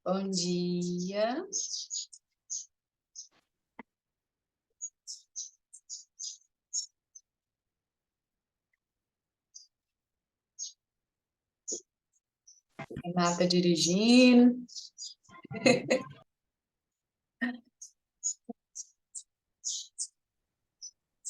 Bom dia. Renata dirigindo.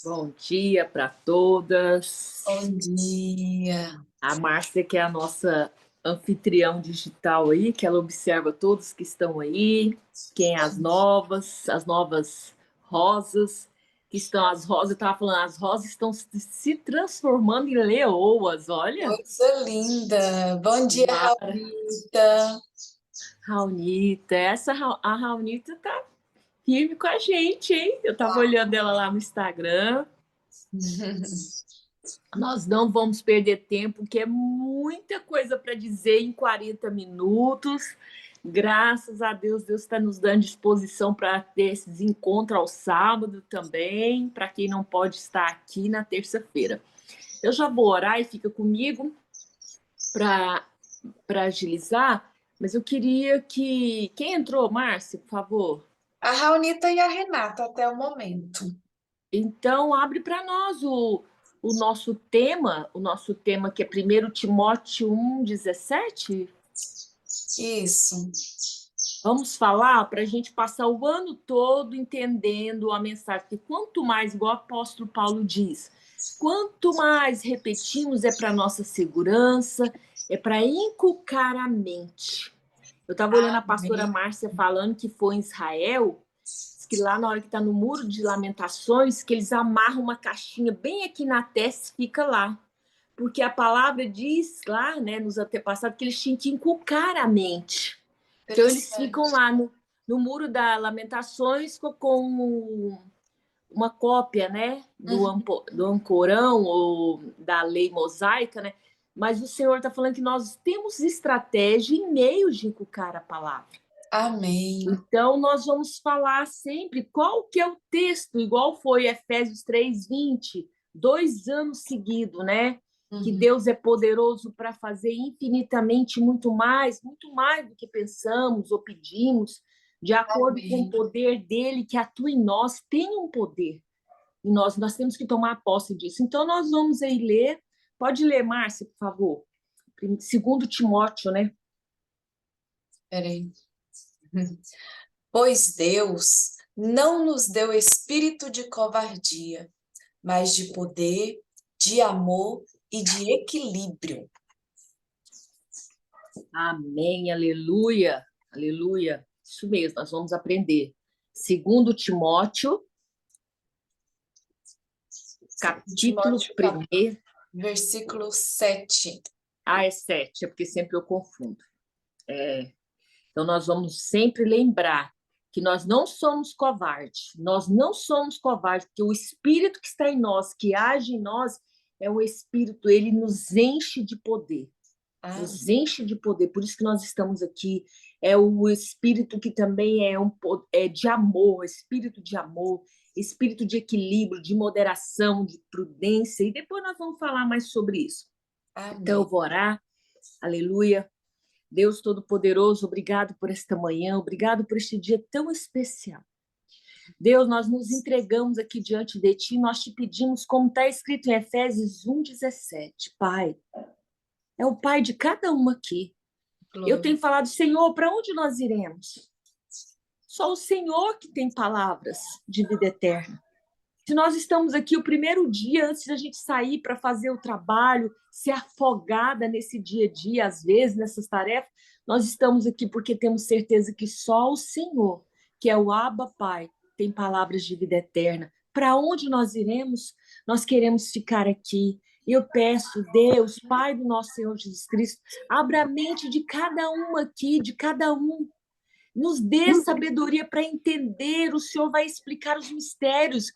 Bom dia para todas. Bom dia. A Márcia, que é a nossa anfitriã digital aí, que ela observa todos que estão aí, quem é as novas rosas, que estão as rosas, eu estava falando, as rosas estão se transformando em leoas, olha. Coisa linda. Bom dia, Raulita. Raunita, a Raunita tá firme com a gente, hein? Eu estava olhando ela lá no Instagram. Nós não vamos perder tempo, porque é muita coisa para dizer em 40 minutos. Graças a Deus, Deus está nos dando disposição para ter esses encontros ao sábado também, para quem não pode estar aqui na terça-feira. Eu já vou orar e fica comigo para agilizar, mas eu queria que... Quem entrou, Márcia, por favor? A Raulita e a Renata até o momento. Então, abre para nós o nosso tema que é 1 Timóteo 1,17. Isso. Vamos falar para a gente passar o ano todo entendendo a mensagem, porque quanto mais, igual o apóstolo Paulo diz, quanto mais repetimos é para nossa segurança, é para inculcar a mente. Eu estava olhando a pastora Márcia falando que foi em Israel, que lá na hora que está no Muro de Lamentações, que eles amarram uma caixinha bem aqui na testa e fica lá. Porque a palavra diz lá, né, nos antepassados, que eles tinham que inculcar a mente. Então eles ficam lá no Muro da Lamentações com uma cópia, né, do Ancorão ou da lei mosaica, né? Mas o Senhor está falando que nós temos estratégia e meios de inculcar a palavra. Amém. Então, nós vamos falar sempre qual que é o texto, igual foi Efésios 3:20, 2 anos seguidos, né? Que Deus é poderoso para fazer infinitamente muito mais do que pensamos ou pedimos, de acordo com o poder dele que atua em nós, tem um poder. E nós temos que tomar posse disso. Então, nós vamos aí ler. Pode ler, Márcia, por favor. 2 Timóteo, né? Peraí. Pois Deus não nos deu espírito de covardia, mas de poder, de amor e de equilíbrio. Amém, aleluia, aleluia. Isso mesmo, nós vamos aprender. 2 Timóteo, capítulo 1. Versículo 7. Ah, é 7, é porque sempre eu confundo. Então, nós vamos sempre lembrar que nós não somos covardes. Nós não somos covardes, porque o Espírito que está em nós, que age em nós, é o Espírito, ele nos enche de poder. Nos enche de poder, por isso que nós estamos aqui. É o Espírito que também é de amor, Espírito de amor, Espírito de equilíbrio, de moderação, de prudência, e depois nós vamos falar mais sobre isso. Amém. Então eu vou orar, aleluia. Deus Todo-Poderoso, obrigado por esta manhã, obrigado por este dia tão especial. Deus, nós nos entregamos aqui diante de Ti, nós te pedimos, como está escrito em Efésios 1:17, Pai, é o Pai de cada uma aqui. Eu tenho falado, Senhor, para onde nós iremos? Só o Senhor que tem palavras de vida eterna. Se nós estamos aqui o primeiro dia antes da gente sair para fazer o trabalho, ser afogada nesse dia a dia, às vezes, nessas tarefas, nós estamos aqui porque temos certeza que só o Senhor, que é o Abba Pai, tem palavras de vida eterna. Para onde nós iremos? Nós queremos ficar aqui. Eu peço, Deus, Pai do nosso Senhor Jesus Cristo, abra a mente de cada um aqui, de cada um. Nos dê sabedoria para entender, o Senhor vai explicar os mistérios,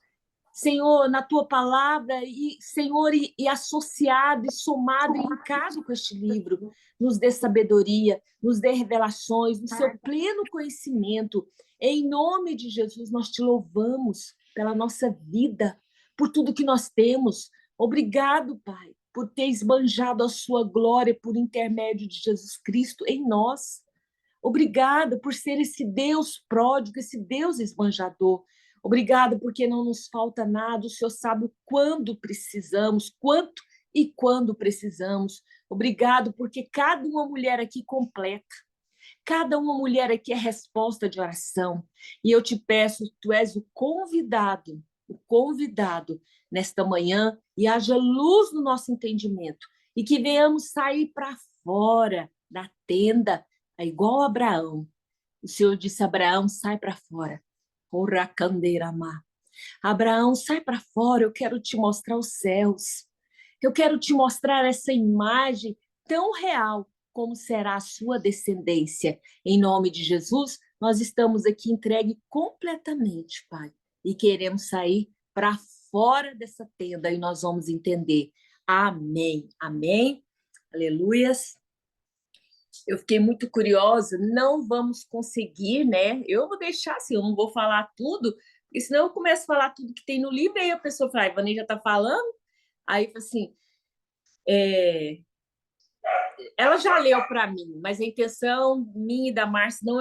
Senhor, na tua palavra, e Senhor, e associado, e somado, e linkado com este livro, nos dê sabedoria, nos dê revelações, no seu pleno conhecimento. Em nome de Jesus, nós te louvamos pela nossa vida, por tudo que nós temos. Obrigado, Pai, por ter esbanjado a sua glória por intermédio de Jesus Cristo em nós. Obrigada por ser esse Deus pródigo, esse Deus esbanjador. Obrigada porque não nos falta nada. O Senhor sabe quando precisamos, quanto e quando precisamos. Obrigado porque cada uma mulher aqui completa. Cada uma mulher aqui é resposta de oração. E eu te peço, tu és o convidado nesta manhã, e haja luz no nosso entendimento. E que venhamos sair para fora da tenda, igual a Abraão. O Senhor disse a Abraão, sai para fora. Abraão, sai para fora, eu quero te mostrar os céus. Eu quero te mostrar essa imagem tão real como será a sua descendência. Em nome de Jesus, nós estamos aqui entregue completamente, Pai, e queremos sair para fora dessa tenda e nós vamos entender. Amém. Amém. Aleluias. Eu fiquei muito curiosa, não vamos conseguir, né? Eu vou deixar assim, eu não vou falar tudo, porque senão eu começo a falar tudo que tem no livro, e aí a pessoa fala, Ivani já está falando, aí assim, ela já leu para mim, mas a intenção minha e da Márcia não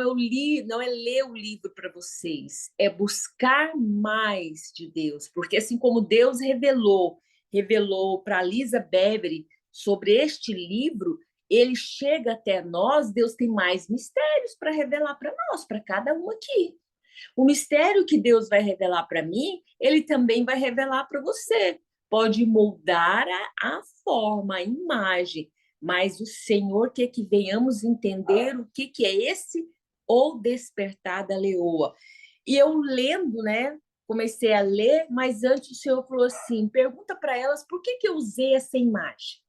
é ler o livro para vocês, é buscar mais de Deus, porque assim como Deus revelou para Lisa Beverly sobre este livro, ele chega até nós, Deus tem mais mistérios para revelar para nós, para cada um aqui. O mistério que Deus vai revelar para mim, ele também vai revelar para você. Pode moldar a forma, a imagem, mas o Senhor quer que venhamos entender o que é esse ou despertar da leoa. E eu lendo, né? Comecei a ler, mas antes o Senhor falou assim: pergunta para elas por que eu usei essa imagem.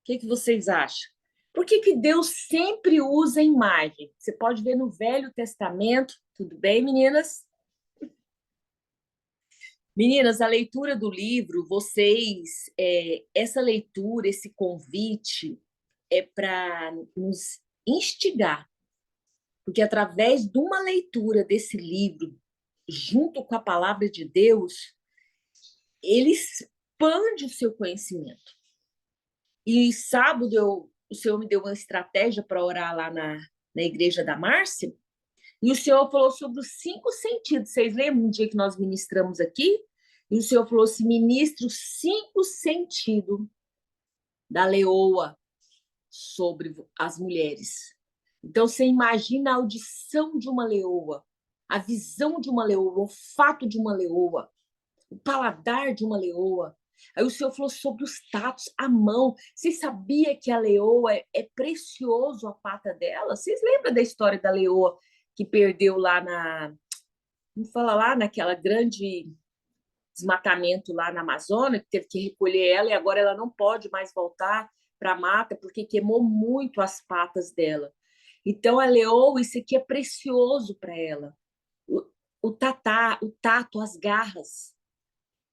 O que vocês acham? Por que Deus sempre usa imagem? Você pode ver no Velho Testamento. Tudo bem, meninas? Meninas, a leitura do livro, essa leitura, esse convite é para nos instigar, porque através de uma leitura desse livro, junto com a palavra de Deus, ele expande o seu conhecimento. E sábado o Senhor me deu uma estratégia para orar lá na igreja da Márcia, e o Senhor falou sobre os 5 sentidos. Vocês lembram um dia que nós ministramos aqui? E o Senhor falou assim: ministre os 5 sentidos da leoa sobre as mulheres. Então, você imagina a audição de uma leoa, a visão de uma leoa, o olfato de uma leoa, o paladar de uma leoa. Aí o Senhor falou sobre os tatos, a mão. Você sabia que a leoa é precioso a pata dela? Vocês lembram da história da leoa que perdeu lá vamos falar lá naquela grande desmatamento lá na Amazônia, que teve que recolher ela e agora ela não pode mais voltar para a mata porque queimou muito as patas dela. Então a leoa, isso aqui é precioso para ela. O tato, as garras.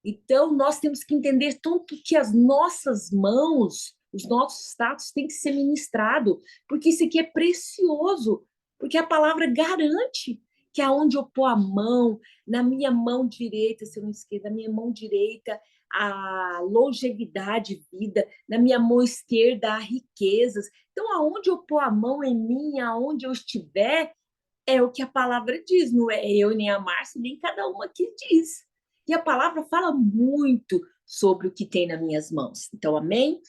Então, nós temos que entender tanto que as nossas mãos, os nossos tatos têm que ser ministrados, porque isso aqui é precioso, porque a palavra garante que aonde eu pôr a mão, na minha mão direita, se eu não esqueço, na minha mão direita, a longevidade, vida, na minha mão esquerda, a riquezas. Então, aonde eu pôr a mão em mim, aonde eu estiver, é o que a palavra diz, não é eu nem a Márcia, nem cada uma que diz. E a palavra fala muito sobre o que tem nas minhas mãos. Então, amém?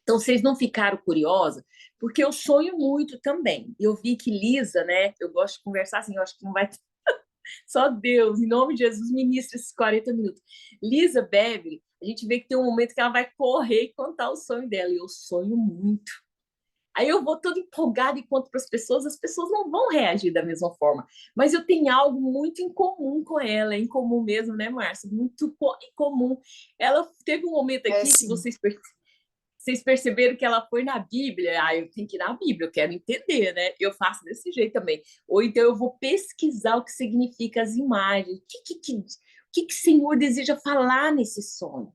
Então, vocês não ficaram curiosas? Porque eu sonho muito também. Eu vi que Lisa, né? Eu gosto de conversar assim, eu acho que não vai. Só Deus, em nome de Jesus, ministra esses 40 minutos. Lisa Beverly, a gente vê que tem um momento que ela vai correr e contar o sonho dela. E eu sonho muito. Aí eu vou toda empolgada e conto para as pessoas não vão reagir da mesma forma. Mas eu tenho algo muito em comum com ela, em comum mesmo, né, Márcia? Muito em comum. Ela teve um momento aqui que vocês perceberam que ela foi na Bíblia. Ah, eu tenho que ir na Bíblia, eu quero entender, né? Eu faço desse jeito também. Ou então eu vou pesquisar o que significa as imagens. O que o Senhor deseja falar nesse sonho?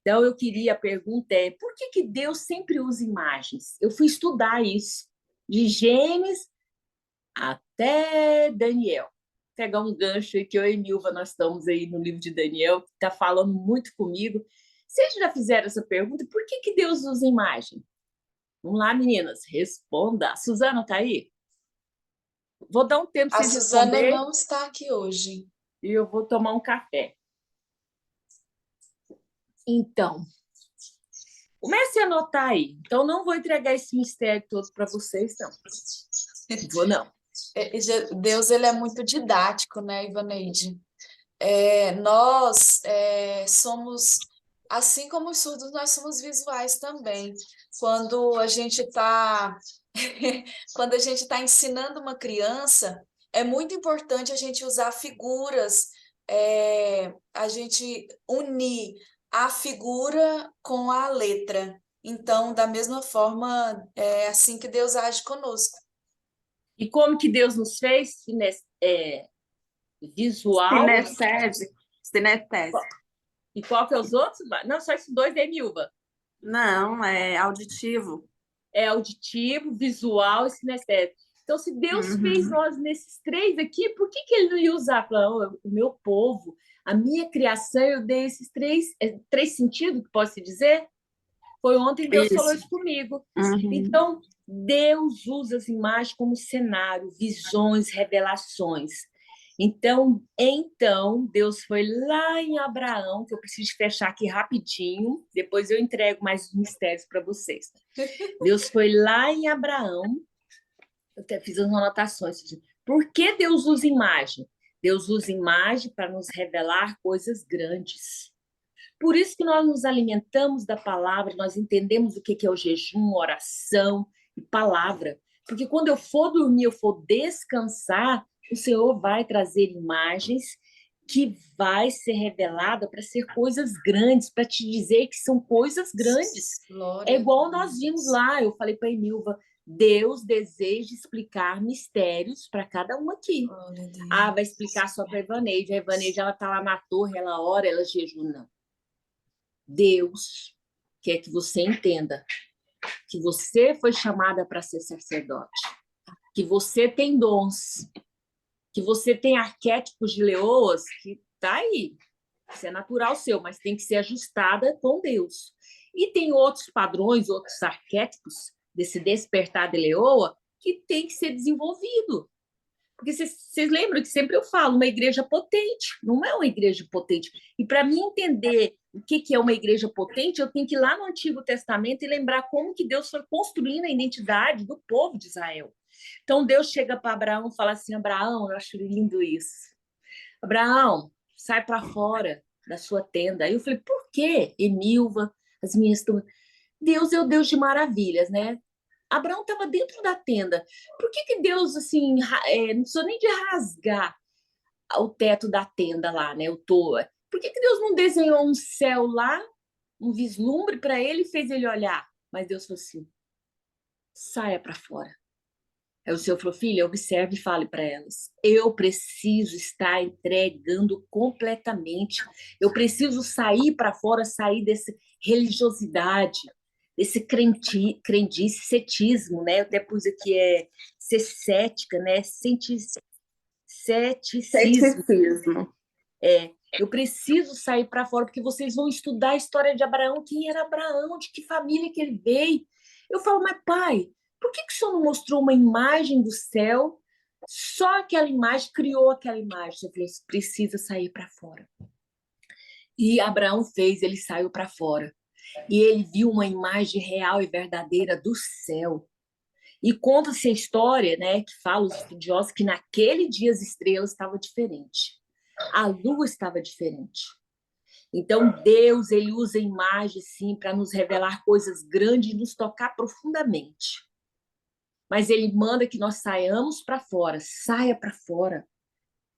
Então, a pergunta é, por que Deus sempre usa imagens? Eu fui estudar isso, de Gênesis até Daniel. Vou pegar um gancho aí que eu e Nilva, nós estamos aí no livro de Daniel, que está falando muito comigo. Vocês já fizeram essa pergunta? Por que Deus usa imagem? Vamos lá, meninas, responda. A Suzana está aí? Vou dar um tempo para A vocês Suzana responderem não está aqui hoje. e eu vou tomar um café. Então, comece a anotar aí. Então, não vou entregar esse mistério todo para vocês, não. Não vou, não. Deus, ele é muito didático, né, Ivaneide? Nós somos, assim como os surdos, nós somos visuais também. Quando a gente está quando a gente está ensinando uma criança, é muito importante a gente usar figuras, a gente unir a figura com a letra. Então, da mesma forma, é assim que Deus age conosco. E como que Deus nos fez? Visual. Cinestésico. Cinestésico. E qual que é os outros? Não, só esses dois aí, Milva. Não, é auditivo. É auditivo, visual e sinestésico. Então, se Deus fez nós nesses três aqui, por que ele não ia usar? Falar, o meu povo, a minha criação, eu dei esses três sentidos, que posso dizer? Foi ontem Deus falou isso comigo. Então, Deus usa as imagens como cenário, visões, revelações. Então, Deus foi lá em Abraão, que eu preciso fechar aqui rapidinho, depois eu entrego mais mistérios para vocês. Deus foi lá em Abraão, eu até fiz as anotações. Por que Deus usa imagem? Deus usa imagem para nos revelar coisas grandes. Por isso que nós nos alimentamos da palavra, nós entendemos o que é o jejum, oração e palavra. Porque quando eu for dormir, eu for descansar, o Senhor vai trazer imagens que vai ser revelada para ser coisas grandes, para te dizer que são coisas grandes. Glória É igual nós vimos lá, eu falei para a Emilva, Deus deseja explicar mistérios para cada um aqui. Vai explicar só para a Evaneide. A Evaneide, ela está lá na torre, ela ora, ela jejuna. Deus quer que você entenda que você foi chamada para ser sacerdote, que você tem dons, que você tem arquétipos de leoas que tá aí, isso é natural seu, mas tem que ser ajustada com Deus. E tem outros padrões, outros arquétipos desse despertar de leoa que tem que ser desenvolvido. Porque vocês lembram que sempre eu falo, uma igreja potente, não é uma igreja potente. E para mim entender o que é uma igreja potente, eu tenho que ir lá no Antigo Testamento e lembrar como que Deus foi construindo a identidade do povo de Israel. Então Deus chega para Abraão e fala assim, Abraão, eu acho lindo isso. Abraão, sai para fora da sua tenda. Aí eu falei, por quê, Emilva? As minhas... Deus é o Deus de maravilhas, né? Abraão estava dentro da tenda. Por que Deus, assim, não precisou nem de rasgar o teto da tenda lá, né? Por que Deus não desenhou um céu lá, um vislumbre para ele e fez ele olhar? Mas Deus falou assim, saia para fora. Aí o Senhor falou, filha, observe e fale para elas. Eu preciso estar entregando completamente. Eu preciso sair para fora, sair dessa religiosidade, desse crendice, cetismo, né? Eu até pus aqui ser cética, né? Ceticismo. Eu preciso sair para fora, porque vocês vão estudar a história de Abraão, quem era Abraão, de que família que ele veio. Eu falo, mas pai, por que o senhor não mostrou uma imagem do céu? Só aquela imagem, criou aquela imagem. Eu falei, precisa sair para fora. E Abraão fez, ele saiu para fora. E ele viu uma imagem real e verdadeira do céu. E conta-se a história, né, que fala os estudiosos que naquele dia as estrelas estavam diferentes. A lua estava diferente. Então Deus, ele usa a imagem sim para nos revelar coisas grandes e nos tocar profundamente. Mas ele manda que nós saiamos para fora. Saia para fora.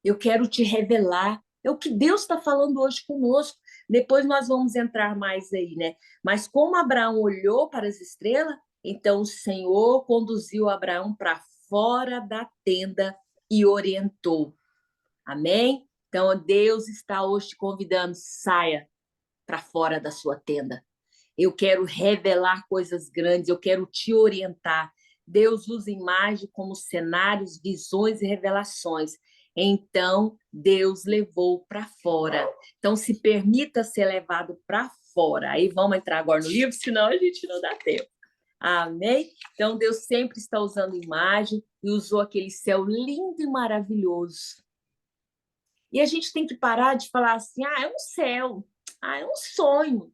Eu quero te revelar. É o que Deus está falando hoje conosco. Depois nós vamos entrar mais aí, né? Mas como Abraão olhou para as estrelas, então o Senhor conduziu Abraão para fora da tenda e orientou. Amém? Então Deus está hoje te convidando, saia para fora da sua tenda. Eu quero revelar coisas grandes, eu quero te orientar. Deus usa imagem como cenários, visões e revelações. Então, Deus levou para fora. Então, se permita ser levado para fora. Aí vamos entrar agora no livro, senão a gente não dá tempo. Amém? Então, Deus sempre está usando imagem e usou aquele céu lindo e maravilhoso. E a gente tem que parar de falar assim, é um céu, é um sonho.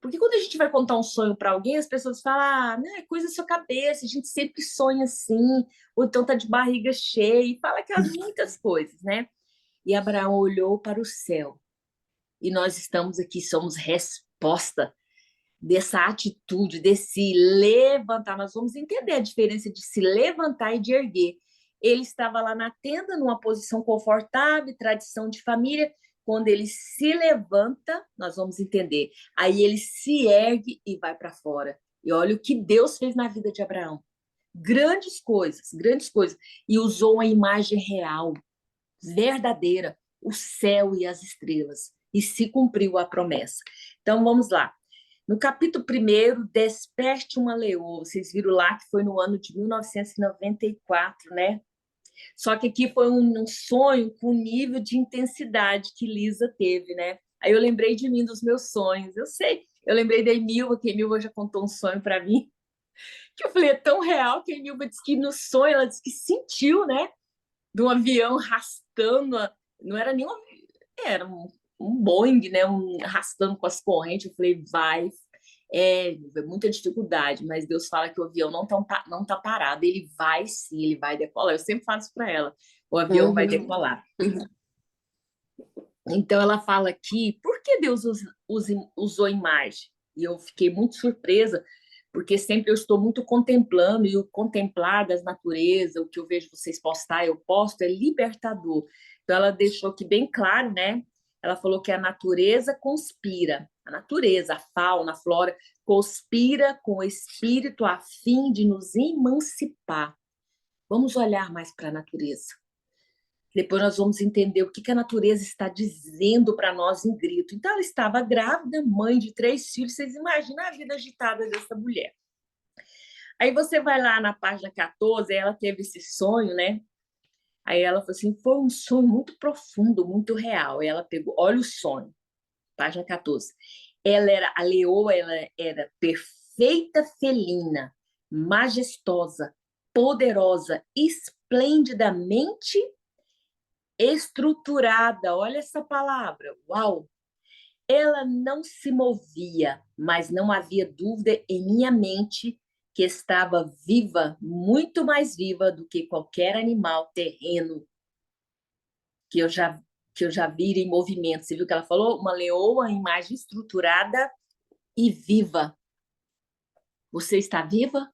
Porque quando a gente vai contar um sonho para alguém, as pessoas falam, não, é coisa da sua cabeça, a gente sempre sonha assim, ou então tá de barriga cheia, e fala aquelas muitas coisas, né? E Abraão olhou para o céu, e nós estamos aqui, somos resposta dessa atitude, desse levantar. Nós vamos entender a diferença de se levantar e de erguer. Ele estava lá na tenda, numa posição confortável, tradição de família. Quando ele se levanta, nós vamos entender. Aí ele se ergue e vai para fora. E olha o que Deus fez na vida de Abraão. Grandes coisas, grandes coisas. E usou uma imagem real, verdadeira, o céu e as estrelas. E se cumpriu a promessa. Então vamos lá. No capítulo 1, Desperte uma Leoa. Vocês viram lá que foi no ano de 1994, né? Só que aqui foi um sonho com nível de intensidade que Lisa teve, né? Aí eu lembrei de mim, dos meus sonhos. Eu sei, eu lembrei da Emilva, que a Emilva já contou um sonho para mim, que eu falei, é tão real que a Emilva disse que no sonho, ela disse que sentiu, né? De um avião arrastando, não era nem um, era um Boeing, né? Arrastando com as correntes. Eu falei, vai. É muita dificuldade, mas Deus fala que o avião não tá parado, ele vai sim, ele vai decolar. Eu sempre falo isso para ela, o avião vai decolar. Então ela fala aqui, por que Deus usou imagem? E eu fiquei muito surpresa, porque sempre eu estou muito contemplando, e o contemplar das naturezas, o que eu vejo vocês postar, eu posto, é libertador. Então ela deixou aqui bem claro, né? Ela falou que a natureza conspira, a natureza, a fauna, a flora, conspira com o espírito a fim de nos emancipar. Vamos olhar mais para a natureza. Depois nós vamos entender o que a natureza está dizendo para nós em grito. Então, ela estava grávida, mãe de 3 filhos. Vocês imaginam a vida agitada dessa mulher. Aí você vai lá na página 14, ela teve esse sonho, né? Aí ela falou assim, foi um sonho muito profundo, muito real. Aí ela pegou, olha o sonho, página 14. A leoa, ela era perfeita felina, majestosa, poderosa, esplendidamente estruturada, olha essa palavra, uau! Ela não se movia, mas não havia dúvida em minha mente que estava viva, muito mais viva do que qualquer animal terreno que eu já vi em movimento. Você viu que ela falou? Uma leoa, imagem estruturada e viva. Você está viva?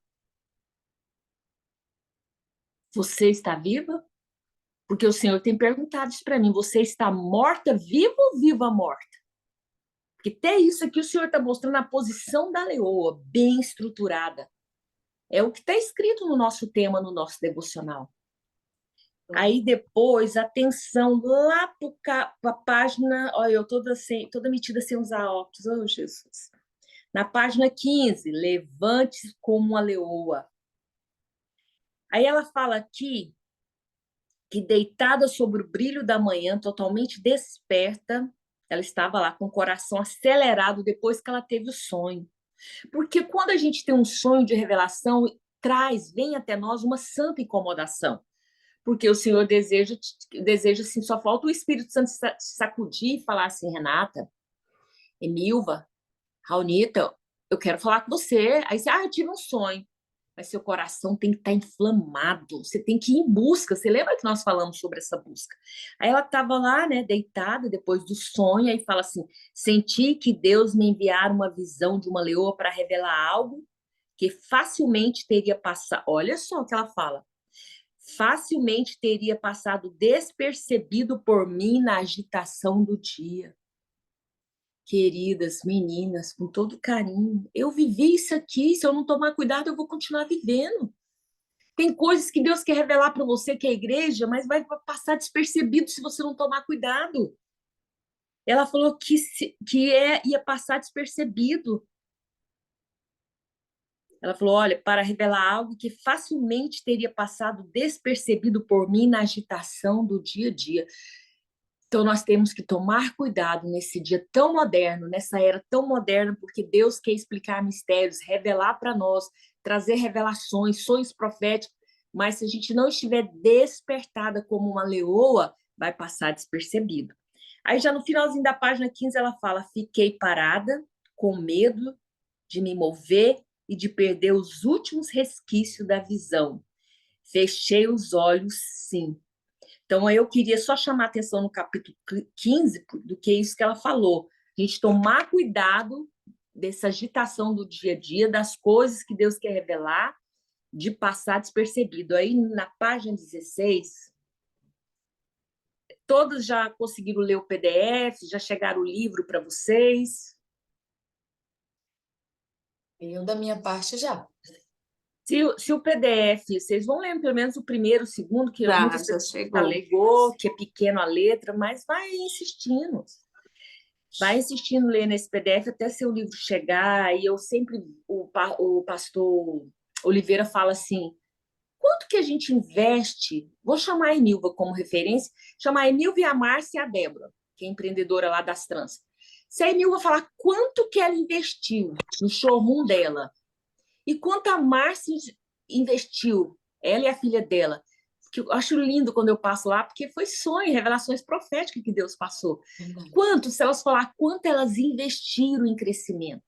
Você está viva? Porque o Senhor tem perguntado isso para mim. Você está morta, viva ou viva morta? Porque até isso aqui o Senhor está mostrando a posição da leoa, bem estruturada. É o que está escrito no nosso tema, no nosso devocional. Aí depois, atenção, lá para a página, olha, eu toda metida sem usar óculos, oh Jesus. Na página 15, levante-se como uma leoa. Aí ela fala aqui que deitada sobre o brilho da manhã, totalmente desperta, ela estava lá com o coração acelerado depois que ela teve o sonho. Porque quando a gente tem um sonho de revelação, vem até nós uma santa incomodação. Porque o Senhor deseja assim, só falta o Espírito Santo sacudir e falar assim, Renata, Emilva, Raunita, eu quero falar com você. Aí você, eu tive um sonho. Mas seu coração tem que estar inflamado, você tem que ir em busca. Você lembra que nós falamos sobre essa busca? Aí ela estava lá, né, deitada, depois do sonho, e fala assim, senti que Deus me enviara uma visão de uma leoa para revelar algo que facilmente teria passado. Olha só o que ela fala. Facilmente teria passado despercebido por mim na agitação do dia. Queridas meninas, com todo carinho, eu vivi isso aqui. Se eu não tomar cuidado, eu vou continuar vivendo. Tem coisas que Deus quer revelar para você, que é a igreja, mas vai passar despercebido se você não tomar cuidado. Ela falou ia passar despercebido. Ela falou, olha, para revelar algo que facilmente teria passado despercebido por mim na agitação do dia a dia. Então, nós temos que tomar cuidado nesse dia tão moderno, nessa era tão moderna, porque Deus quer explicar mistérios, revelar para nós, trazer revelações, sonhos proféticos, mas se a gente não estiver despertada como uma leoa, vai passar despercebido. Aí, já no finalzinho da página 15, ela fala: fiquei parada, com medo de me mover e de perder os últimos resquícios da visão. Fechei os olhos, sim. Então, eu queria só chamar a atenção no capítulo 15 do que isso que ela falou. A gente tomar cuidado dessa agitação do dia a dia, das coisas que Deus quer revelar, de passar despercebido. Aí, na página 16, todos já conseguiram ler o PDF, já chegaram o livro para vocês? Eu, da minha parte, já. Se o PDF, vocês vão ler pelo menos o primeiro, o segundo, que Já, muitas já pessoas chegou. alegou que é pequeno a letra, mas vai insistindo. Vai insistindo lendo esse PDF até seu livro chegar. E eu sempre, o pastor Oliveira fala assim: quanto que a gente investe? Vou chamar a Enilva como referência, chamar a Enilva e a Márcia e a Débora, que é empreendedora lá das tranças. Se a Enilva falar quanto que ela investiu no showroom dela e quanto a Márcia investiu, ela e a filha dela, que eu acho lindo quando eu passo lá, porque foi sonho, revelações proféticas que Deus passou. Quanto, se elas falar quanto elas investiram em crescimento.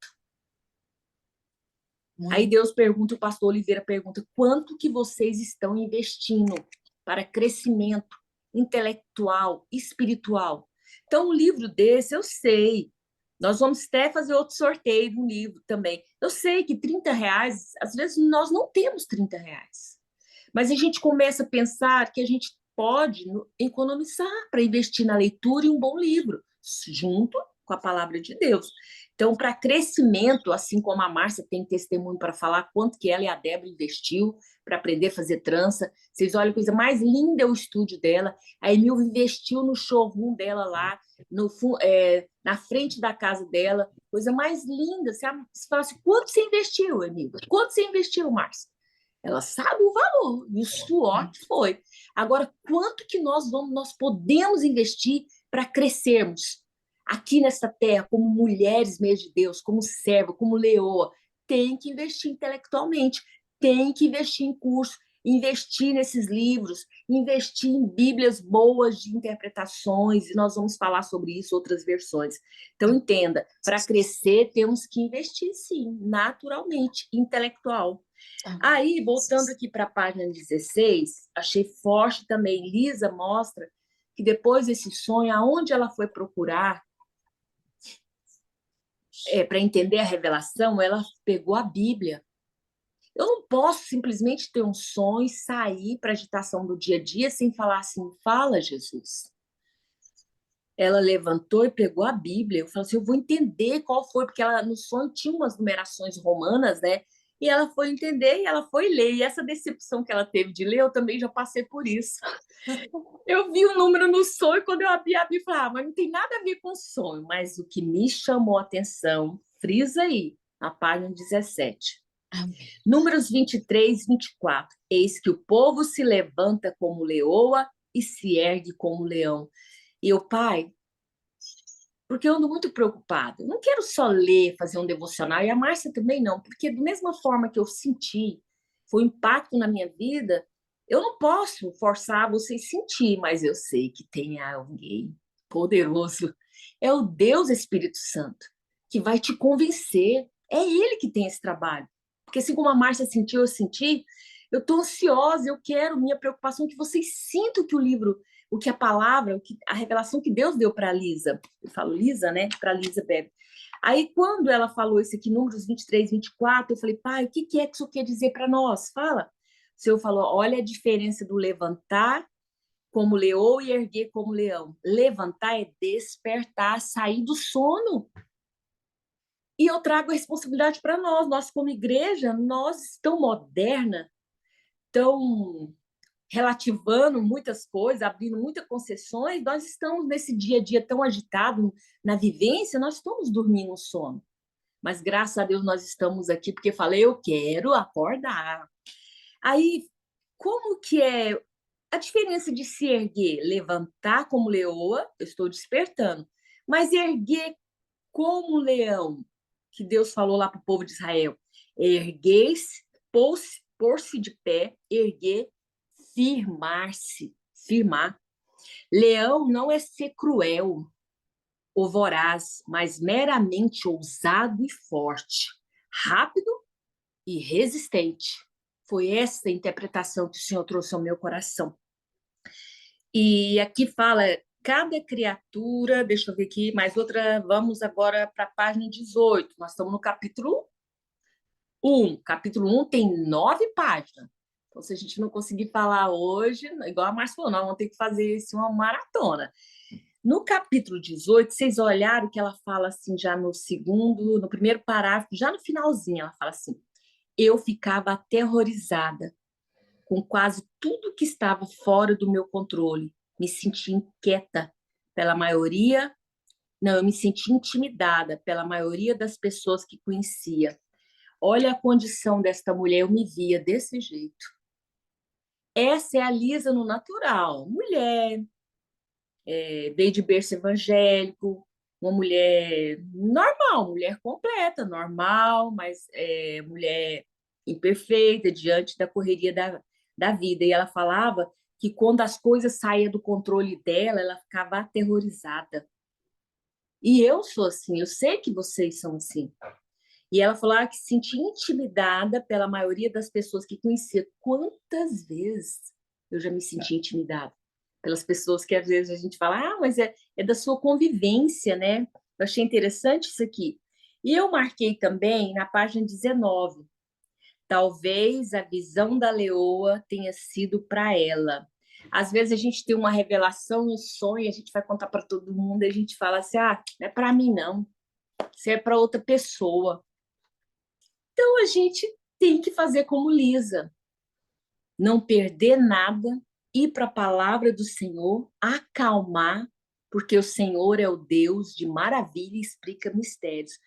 Aí Deus pergunta, o pastor Oliveira pergunta, quanto que vocês estão investindo para crescimento intelectual, espiritual? Então, um livro desse, eu sei. Nós vamos até fazer outro sorteio de um livro também. Eu sei que R$30, às vezes nós não temos R$30. Mas a gente começa a pensar que a gente pode economizar para investir na leitura e um bom livro, junto com a palavra de Deus. Então, para crescimento, assim como a Márcia tem testemunho para falar quanto que ela e a Débora investiu para aprender a fazer trança. Vocês olham, a coisa mais linda é o estúdio dela. A Emil investiu no showroom dela lá, na frente da casa dela. Coisa mais linda. Você fala assim, quanto você investiu, Emil? Quanto você investiu, Márcia? Ela sabe o valor e o suor que foi. Agora, quanto que nós podemos investir para crescermos aqui nessa terra, como mulheres mesmo de Deus, como serva, como leoa? Tem que investir intelectualmente, tem que investir em curso, investir nesses livros, investir em bíblias boas de interpretações, e nós vamos falar sobre isso, outras versões. Então, entenda, para crescer temos que investir, sim, naturalmente, intelectual. Aí, voltando aqui para a página 16, achei forte também. Lisa mostra que depois desse sonho, aonde ela foi procurar para entender a revelação, ela pegou a Bíblia. Eu não posso simplesmente ter um sonho e sair para a agitação do dia a dia sem falar assim, fala, Jesus. Ela levantou e pegou a Bíblia. Eu falei assim, eu vou entender qual foi, porque ela no sonho tinha umas numerações romanas, né? E ela foi entender e ela foi ler. E essa decepção que ela teve de ler, eu também já passei por isso. Eu vi o número no sonho, quando eu abri a Bíblia, falei, mas não tem nada a ver com sonho. Mas o que me chamou a atenção, frisa aí, na página 17. Números 23, 24. Eis que o povo se levanta como leoa e se ergue como leão. E eu, pai, porque eu ando muito preocupada. Eu não quero só ler, fazer um devocional, e a Márcia também não, porque da mesma forma que eu senti, foi um impacto na minha vida, eu não posso forçar vocês a sentir, mas eu sei que tem alguém poderoso. É o Deus Espírito Santo que vai te convencer. É Ele que tem esse trabalho. Porque assim como a Márcia sentiu, eu senti, eu estou ansiosa, eu quero, minha preocupação é que vocês sintam que o livro, o que a palavra, a revelação que Deus deu para Lisa, eu falo Lisa, né? Para Lisa Bebe. Aí, quando ela falou isso aqui, números 23, 24, eu falei, pai, o que é que isso quer dizer para nós? Fala. O Senhor falou, olha a diferença do levantar como leoa e erguer como leão. Levantar é despertar, sair do sono. E eu trago a responsabilidade para nós como igreja, nós tão moderna, tão relativando muitas coisas, abrindo muitas concessões, nós estamos nesse dia a dia tão agitado na vivência, nós estamos dormindo no sono. Mas graças a Deus nós estamos aqui porque falei, eu quero acordar. Aí, como que é a diferença de se erguer, levantar como leoa, eu estou despertando, mas erguer como leão, que Deus falou lá para o povo de Israel, erguer-se, pôr-se de pé, erguer, firmar-se, firmar. Leão não é ser cruel ou voraz, mas meramente ousado e forte, rápido e resistente. Foi essa a interpretação que o Senhor trouxe ao meu coração. E aqui fala, cada criatura, deixa eu ver aqui, mais outra, vamos agora para a página 18. Nós estamos no capítulo 1. Capítulo 1 tem 9 páginas. Então, se a gente não conseguir falar hoje, igual a Márcia falou, nós vamos ter que fazer isso uma maratona. No capítulo 18, vocês olharam que ela fala assim, já no primeiro parágrafo, já no finalzinho, ela fala assim: eu ficava aterrorizada com quase tudo que estava fora do meu controle. Me sentia inquieta pela maioria, não, eu me sentia intimidada pela maioria das pessoas que conhecia. Olha a condição desta mulher, eu me via desse jeito. Essa é a Lisa no natural, mulher, veio de berço evangélico, uma mulher normal, mulher completa, normal, mas mulher imperfeita diante da correria da vida. E ela falava que quando as coisas saíam do controle dela, ela ficava aterrorizada. E eu sou assim, eu sei que vocês são assim. E ela falava que se sentia intimidada pela maioria das pessoas que conhecia. Quantas vezes eu já me senti intimidada pelas pessoas que às vezes a gente fala, mas é da sua convivência, né? Eu achei interessante isso aqui. E eu marquei também na página 19. Talvez a visão da leoa tenha sido para ela. Às vezes a gente tem uma revelação, um sonho, a gente vai contar para todo mundo, e a gente fala assim, não é para mim não, isso é para outra pessoa. Então a gente tem que fazer como Lisa, não perder nada, ir para a palavra do Senhor, acalmar, porque o Senhor é o Deus de maravilha e explica mistérios.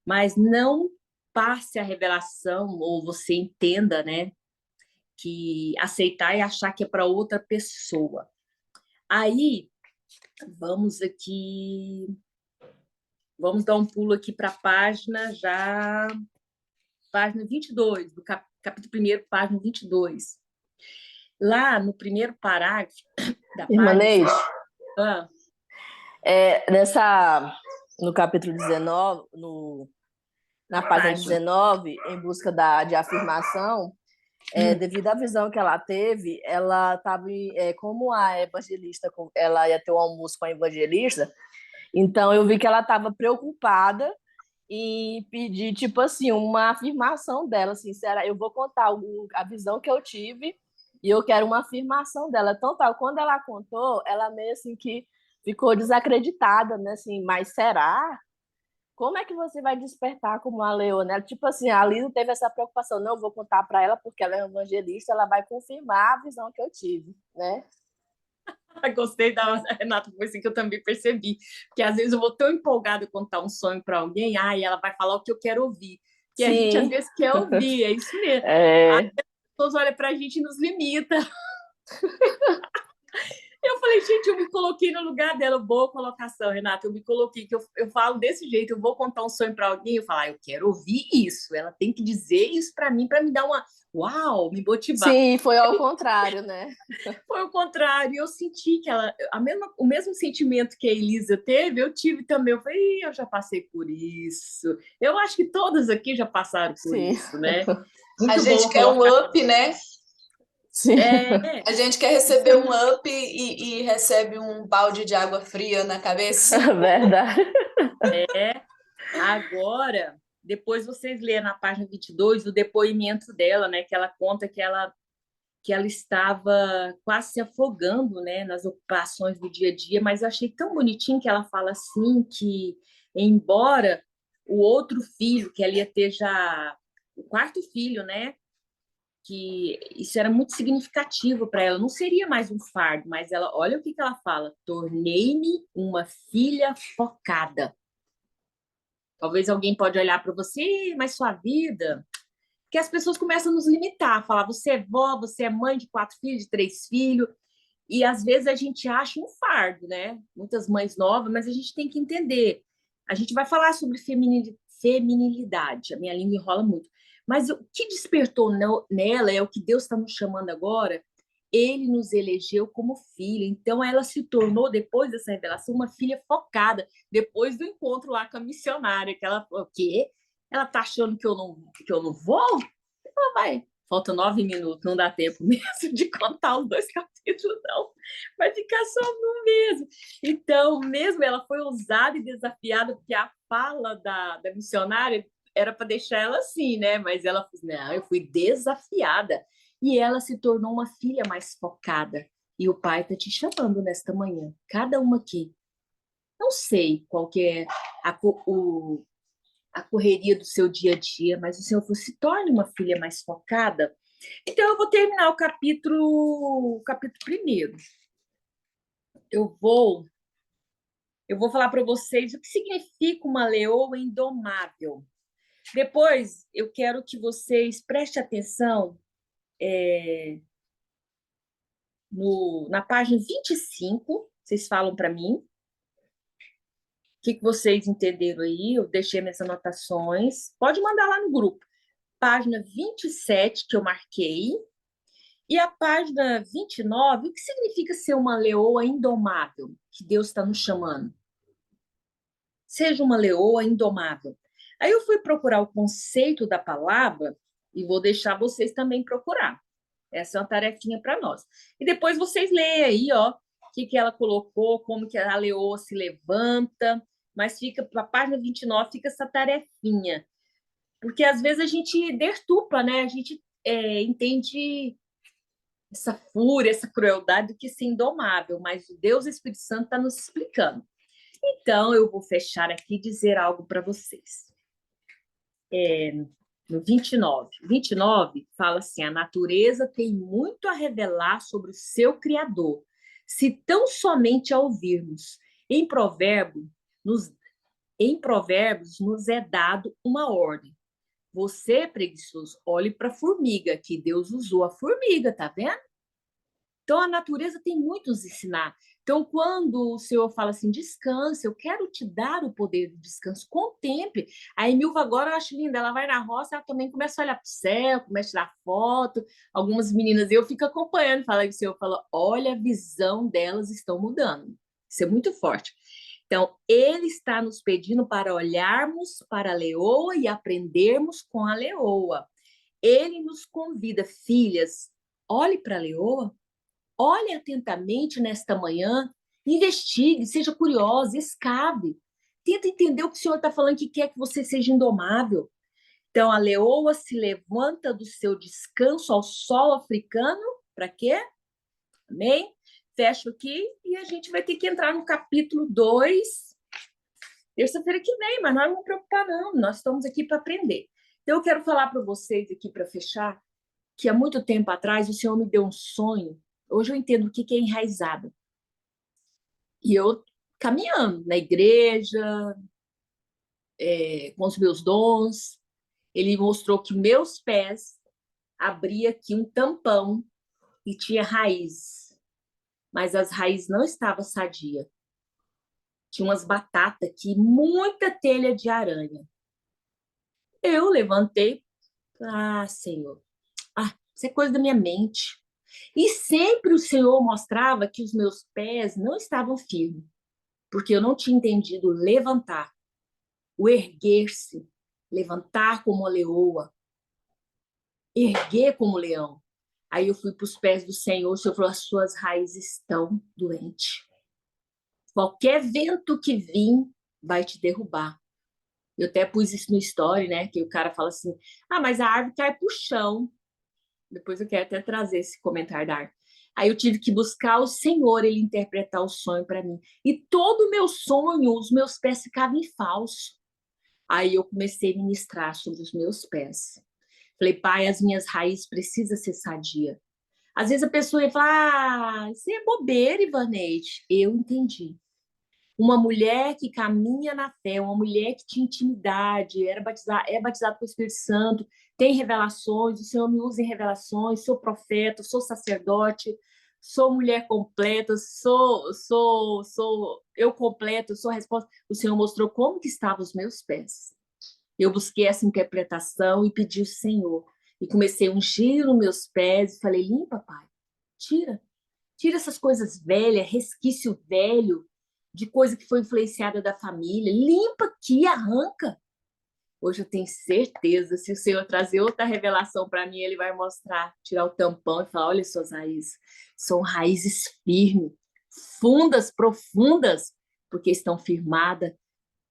Mas não passe a revelação, ou você entenda, né, que aceitar e achar que é para outra pessoa. Aí, vamos dar um pulo aqui para a página 22, do capítulo 1, página 22. Lá no primeiro parágrafo da Irmã página... Neide, Ah, no capítulo 19, na página 19, em busca de afirmação, devido à visão que ela teve, ela estava, como a evangelista, ela ia ter um almoço com a evangelista, então eu vi que ela estava preocupada em pedir, tipo assim, uma afirmação dela, assim, eu vou contar a visão que eu tive e eu quero uma afirmação dela. Então, tal, quando ela contou, ela meio assim que ficou desacreditada, né, assim, mas será? Como é que você vai despertar como a Leona? Tipo assim, a Lisa teve essa preocupação, não, eu vou contar para ela porque ela é evangelista, ela vai confirmar a visão que eu tive, né? gostei da Renata, foi assim que eu também percebi. Porque às vezes eu vou tão empolgada contar um sonho para alguém, e ela vai falar o que eu quero ouvir. Que a gente às vezes quer ouvir, é isso mesmo. As pessoas olham para a gente e nos limita. Eu falei, gente, eu me coloquei no lugar dela. Boa colocação, Renata. Eu me coloquei, que eu falo desse jeito. Eu vou contar um sonho para alguém, eu falo, eu quero ouvir isso. Ela tem que dizer isso para mim, para me dar uma uau, me motivar. Sim, foi ao contrário, né? Foi o contrário. Eu senti que o mesmo sentimento que a Elisa teve, eu tive também. Eu falei, eu já passei por isso. Eu acho que todas aqui já passaram por isso, né? Muito a gente quer um up, né? Sim. A gente quer receber um up e recebe um balde de água fria na cabeça. Verdade. Agora, depois vocês lêem na página 22 o depoimento dela, né? Que ela conta que ela estava quase se afogando, né, nas ocupações do dia a dia, mas eu achei tão bonitinho que ela fala assim que, embora o outro filho, que ela ia ter já o quarto filho, né, que isso era muito significativo para ela, não seria mais um fardo, mas ela, olha o que ela fala, tornei-me uma filha focada. Talvez alguém pode olhar para você, mas sua vida que as pessoas começam a nos limitar, falar, você é vó, você é mãe de 4 filhos, de 3 filhos, e às vezes a gente acha um fardo, né? Muitas mães novas, mas a gente tem que entender. A gente vai falar sobre feminilidade, a minha língua enrola muito. Mas o que despertou nela é o que Deus está nos chamando agora. Ele nos elegeu como filha, então ela se tornou, depois dessa revelação, uma filha focada, depois do encontro lá com a missionária, que ela falou, o quê? Ela tá achando que eu não vou? Ela vai. Faltam 9 minutos, não dá tempo mesmo de contar os 2 capítulos, não. Vai ficar só no mesmo. Então, mesmo ela foi ousada e desafiada, porque a fala da missionária era para deixar ela assim, né? Mas ela falou, não, eu fui desafiada. E ela se tornou uma filha mais focada. E o pai está te chamando nesta manhã. Cada uma aqui. Não sei qual que é a correria do seu dia a dia, mas o Senhor falou, se torne uma filha mais focada. Então, eu vou terminar o capítulo primeiro. Eu vou falar para vocês o que significa uma leoa indomável. Depois, eu quero que vocês prestem atenção na página 25, vocês falam para mim o que vocês entenderam aí, eu deixei minhas anotações, pode mandar lá no grupo. Página 27, que eu marquei, e a página 29, o que significa ser uma leoa indomável, que Deus está nos chamando? Seja uma leoa indomável. Aí eu fui procurar o conceito da palavra e vou deixar vocês também procurar. Essa é uma tarefinha para nós. E depois vocês leem aí, ó, o que ela colocou, como que a leoa se levanta, mas fica para a página 29 fica essa tarefinha. Porque às vezes a gente deturpa, né? A gente entende essa fúria, essa crueldade do que ser indomável, mas o Deus Espírito Santo está nos explicando. Então, eu vou fechar aqui e dizer algo para vocês. No 29. 29 fala assim, a natureza tem muito a revelar sobre o seu Criador, se tão somente a ouvirmos. Em Provérbios nos é dado uma ordem. Você, preguiçoso, olhe para a formiga, que Deus usou a formiga, tá vendo? Então, a natureza tem muito a nos ensinar. Então, quando o Senhor fala assim, descanse, eu quero te dar o poder do descanso, contemple. A Emilva agora eu acho linda, ela vai na roça, ela também começa a olhar para o céu, começa a tirar foto. Algumas meninas, eu fico acompanhando, fala, o Senhor fala, olha, a visão delas estão mudando. Isso é muito forte. Então, ele está nos pedindo para olharmos para a leoa e aprendermos com a leoa. Ele nos convida, filhas, olhe para a leoa, olhe atentamente nesta manhã, investigue, seja curiosa, escave. Tenta entender o que o Senhor está falando, que quer que você seja indomável. Então, a leoa se levanta do seu descanso ao sol africano. Para quê? Amém? Fecho aqui e a gente vai ter que entrar no capítulo 2, terça-feira que vem, mas nós não vamos preocupar, não. Nós estamos aqui para aprender. Então, eu quero falar para vocês aqui, para fechar, que há muito tempo atrás o Senhor me deu um sonho. Hoje eu entendo o que é enraizado. E eu caminhando na igreja, com os meus dons, ele mostrou que meus pés abria aqui um tampão e tinha raízes, mas as raízes não estavam sadias. Tinha umas batatas aqui, muita telha de aranha. Eu levantei, Senhor, isso é coisa da minha mente. E sempre o Senhor mostrava que os meus pés não estavam firmes, porque eu não tinha entendido levantar, o erguer-se, levantar como a leoa, erguer como leão. Aí eu fui para os pés do Senhor, o Senhor falou, as suas raízes estão doentes. Qualquer vento que vir vai te derrubar. Eu até pus isso no story, né? Que o cara fala assim, mas a árvore cai pro chão. Depois eu quero até trazer esse comentário da árvore. Aí eu tive que buscar o Senhor, ele interpretar o sonho para mim. E todo o meu sonho, os meus pés ficavam em falso. Aí eu comecei a ministrar sobre os meus pés. Falei, pai, as minhas raízes precisam ser sadia. Às vezes a pessoa ia falar, isso é bobeira, Ivaneide. Eu entendi. uma mulher que caminha na fé, uma mulher que tinha intimidade, é batizada com o Espírito Santo, tem revelações, o Senhor me usa em revelações, sou profeta, sou sacerdote, sou mulher completa, eu completo, sou a resposta. O Senhor mostrou como que estavam os meus pés. Eu busquei essa interpretação e pedi ao Senhor. E comecei a ungir os meus pés e falei, limpa, Pai, tira essas coisas velhas, resquício velho, de coisa que foi influenciada da família, limpa aqui, arranca. Hoje eu tenho certeza, se o Senhor trazer outra revelação para mim, Ele vai mostrar, tirar o tampão e falar, olha suas raízes, são raízes firmes, fundas, profundas, porque estão firmadas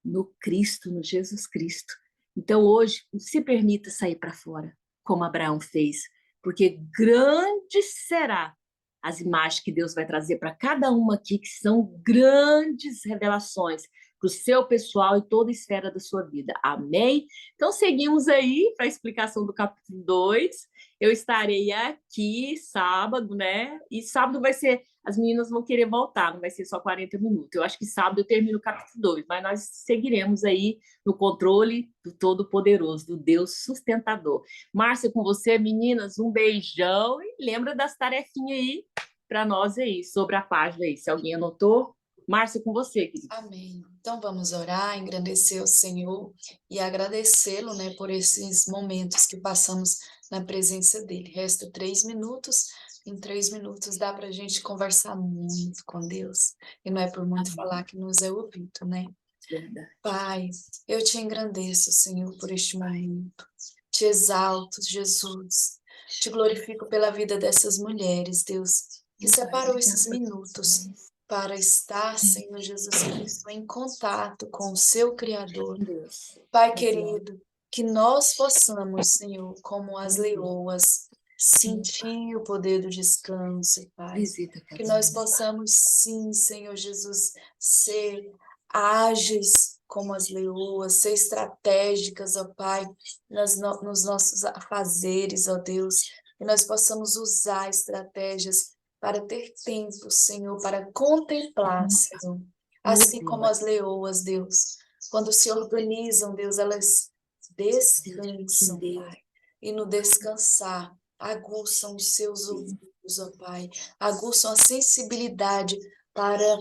no Cristo, no Jesus Cristo. Então hoje, se permita sair para fora, como Abraão fez, porque grande será as imagens que Deus vai trazer para cada uma aqui, que são grandes revelações para o seu pessoal e toda a esfera da sua vida. Amém? Então, seguimos aí para a explicação do capítulo 2. Eu estarei aqui sábado, né? E sábado vai ser... As meninas vão querer voltar, não vai ser só 40 minutos. Eu acho que sábado eu termino o capítulo 2, mas nós seguiremos aí no controle do Todo-Poderoso, do Deus sustentador. Márcia, com você, meninas, um beijão e lembra das tarefinhas aí para nós aí, sobre a página aí, se alguém anotou. Márcia, com você, querida. Amém. Então vamos orar, engrandecer o Senhor e agradecê-lo, né, por esses momentos que passamos na presença dele. Resta 3 minutos. Em 3 minutos dá para a gente conversar muito com Deus. E não é por muito falar que nos é ouvido, né? Verdade. Pai, eu te engrandeço, Senhor, por este momento. Te exalto, Jesus. Te glorifico pela vida dessas mulheres, Deus, que separam esses minutos para estar, Senhor Jesus Cristo, em contato com o seu Criador. Deus. Pai querido, que nós possamos, Senhor, como as leoas, sentir o poder do descanso, Pai. Visita Que nós possamos, sim, Senhor Jesus, ser ágeis como as leoas, ser estratégicas, ó Pai, nos nossos afazeres, ó Deus. Que nós possamos usar estratégias para ter tempo, Senhor, para contemplar, Senhor. Assim como as leoas, Deus, quando se organizam, Deus, elas descansam, Pai. E no descansar, aguçam os seus ouvidos, ó Pai. Aguçam a sensibilidade para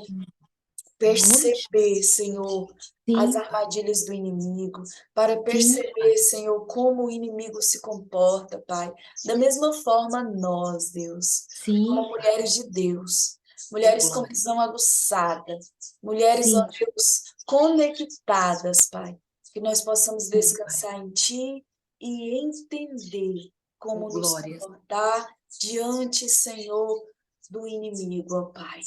perceber, Senhor, as armadilhas do inimigo, para perceber, Senhor, como o inimigo se comporta, Pai. Da mesma forma, nós, Deus, como mulheres de Deus, mulheres com visão aguçada, mulheres, ó Deus, conectadas, Pai, que nós possamos descansar em Ti e entender como nos comportar diante, Senhor, do inimigo, ó Pai.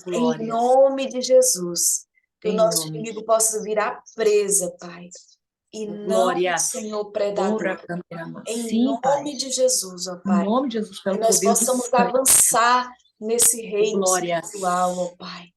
Em nome de Jesus, que o nosso inimigo possa virar presa, Pai, e não, Senhor, predador. Em nome de Jesus, ó Pai, Em nome de Jesus, que nós possamos avançar nesse reino espiritual, ó Pai.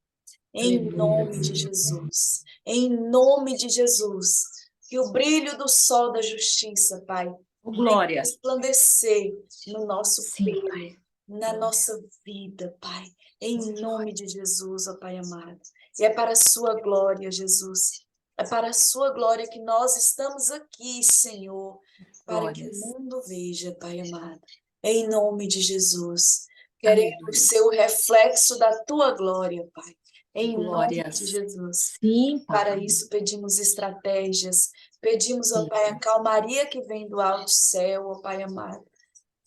Em nome de Jesus, em nome de Jesus, que o brilho do sol da justiça, Pai, venha resplandecer no nosso peito, na nossa vida, Pai, em nome de Jesus, ó Pai amado. E é para a sua glória, Jesus, é para a sua glória que nós estamos aqui, Senhor, para que o mundo veja, Pai amado, em nome de Jesus. Queremos ser o reflexo da tua glória, Pai, em nome de Jesus. Sim, Pai. Para isso pedimos estratégias, pedimos, ó Pai, a calmaria que vem do alto céu, ó Pai amado.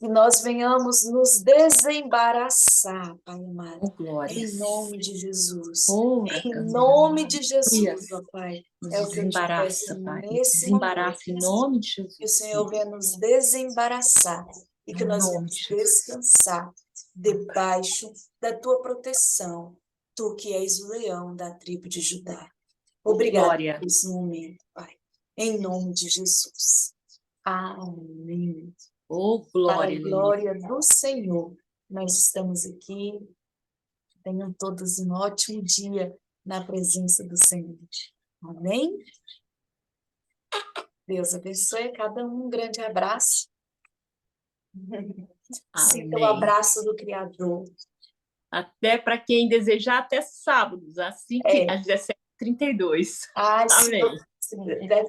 Que nós venhamos nos desembaraçar, Pai amado, em nome de Jesus. Em nome de Jesus, ó Pai. É o que eu te peço nesse momento. Em nome de Jesus. Que o Senhor venha nos desembaraçar e que nós venhamos descansar debaixo da tua proteção. Tu que és o leão da tribo de Judá. Obrigada por esse momento, Pai. Em nome de Jesus. Amém. Oh, glória. Para a glória do Senhor, nós estamos aqui. Tenham todos um ótimo dia na presença do Senhor. Amém? Deus abençoe a cada um. Um grande abraço. Sinta o abraço do Criador. Até para quem desejar, até sábados, assim que às 17 32. Ai, sim, Amém. sim, deve